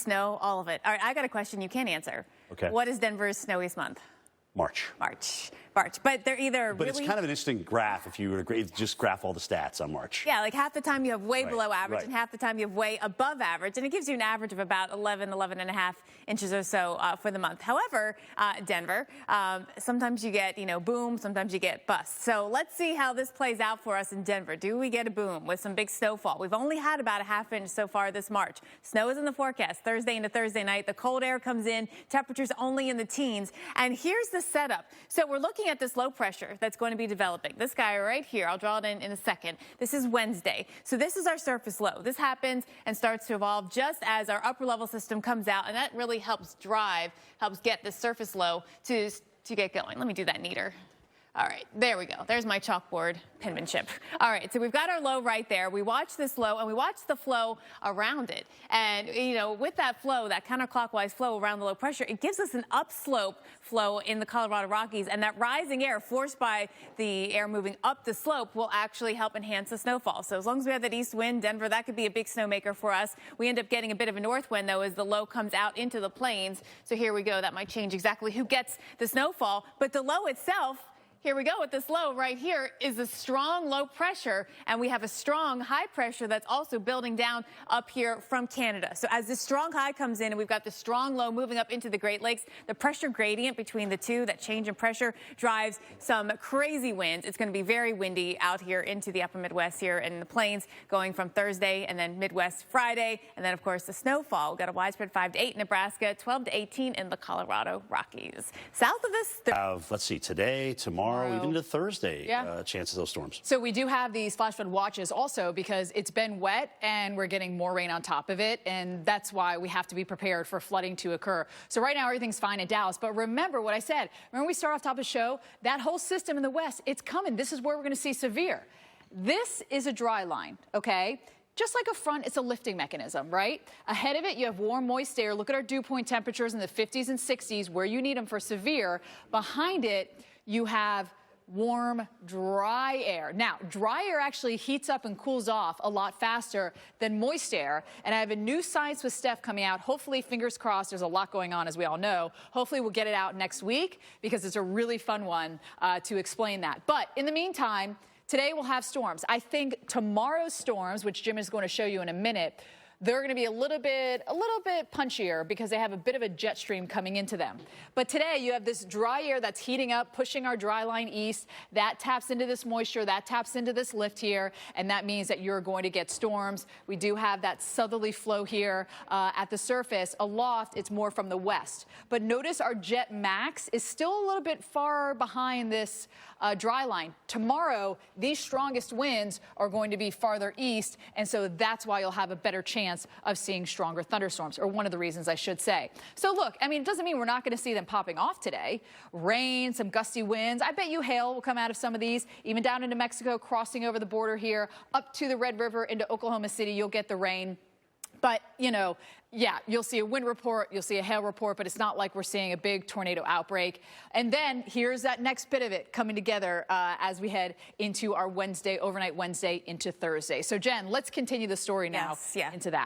snow, all of it. All right, I got a question you can't answer. Okay. What is Denver's snowiest month? March. But they're either But really... it's kind of an interesting graph if you were to just graph all the stats on March. Yeah, like half the time you have way below average right. and half the time you have way above average. And it gives you an average of about 11 and a half inches or so for the month. However, Denver, sometimes you get, boom, sometimes you get bust. So let's see how this plays out for us in Denver. Do we get a boom with some big snowfall? We've only had about a half inch so far this March. Snow is in the forecast Thursday into Thursday night. The cold air comes in, temperatures only in the teens. And here's the setup. So we're looking at this low pressure that's going to be developing. This guy right here, I'll draw it in a second. This is Wednesday. So this is our surface low. This happens and starts to evolve just as our upper level system comes out, and that really helps get the surface low to get going. Let me do that neater. All right, there we go. There's my chalkboard penmanship. All right, so we've got our low right there. We watch this low, and we watch the flow around it. And, with that flow, that counterclockwise flow around the low pressure, it gives us an upslope flow in the Colorado Rockies. And that rising air forced by the air moving up the slope will actually help enhance the snowfall. So as long as we have that east wind, Denver, that could be a big snowmaker for us. We end up getting a bit of a north wind, though, as the low comes out into the plains. So here we go. That might change exactly who gets the snowfall. But the low itself, here we go with this low right here, is a strong low pressure, and we have a strong high pressure that's also building down up here from Canada. So as this strong high comes in and we've got the strong low moving up into the Great Lakes, the pressure gradient between the two, that change in pressure, drives some crazy winds. It's going to be very windy out here into the upper Midwest here in the plains, going from Thursday and then Midwest Friday, and then of course the snowfall. We've got a widespread 5 to 8 in Nebraska, 12 to 18 in the Colorado Rockies. South of this, let's see, today, tomorrow, even into Thursday, chances of those storms. So we do have these flash flood watches also because it's been wet and we're getting more rain on top of it, and that's why we have to be prepared for flooding to occur. So right now everything's fine in Dallas, but remember what I said. Remember we start off top of the show? That whole system in the west, it's coming. This is where we're going to see severe. This is a dry line, okay? Just like a front, it's a lifting mechanism, right? Ahead of it, you have warm, moist air. Look at our dew point temperatures in the 50s and 60s where you need them for severe. Behind it, you have warm, dry air. Now, dry air actually heats up and cools off a lot faster than moist air. And I have a new Science with STEF coming out. Hopefully, fingers crossed, there's a lot going on, as we all know. Hopefully, we'll get it out next week because it's a really fun one to explain that. But in the meantime, today we'll have storms. I think tomorrow's storms, which Jim is going to show you in a minute, they're going to be a little bit punchier because they have a bit of a jet stream coming into them. But today you have this dry air that's heating up, pushing our dry line east. That taps into this moisture, that taps into this lift here, and that means that you're going to get storms. We do have that southerly flow here at the surface. Aloft, it's more from the west. But notice our jet max is still a little bit far behind this dry line. Tomorrow, these strongest winds are going to be farther east, and so that's why you'll have a better chance of seeing stronger thunderstorms, or one of the reasons I should say. So look, I mean, it doesn't mean we're not going to see them popping off today. Rain, some gusty winds. I bet you hail will come out of some of these, even down into Mexico, crossing over the border here, up to the Red River into Oklahoma City. You'll get the rain. But, yeah, you'll see a wind report, you'll see a hail report, but it's not like we're seeing a big tornado outbreak. And then here's that next bit of it coming together as we head into our Wednesday, overnight Wednesday into Thursday. So, Jen, let's continue the story now into that.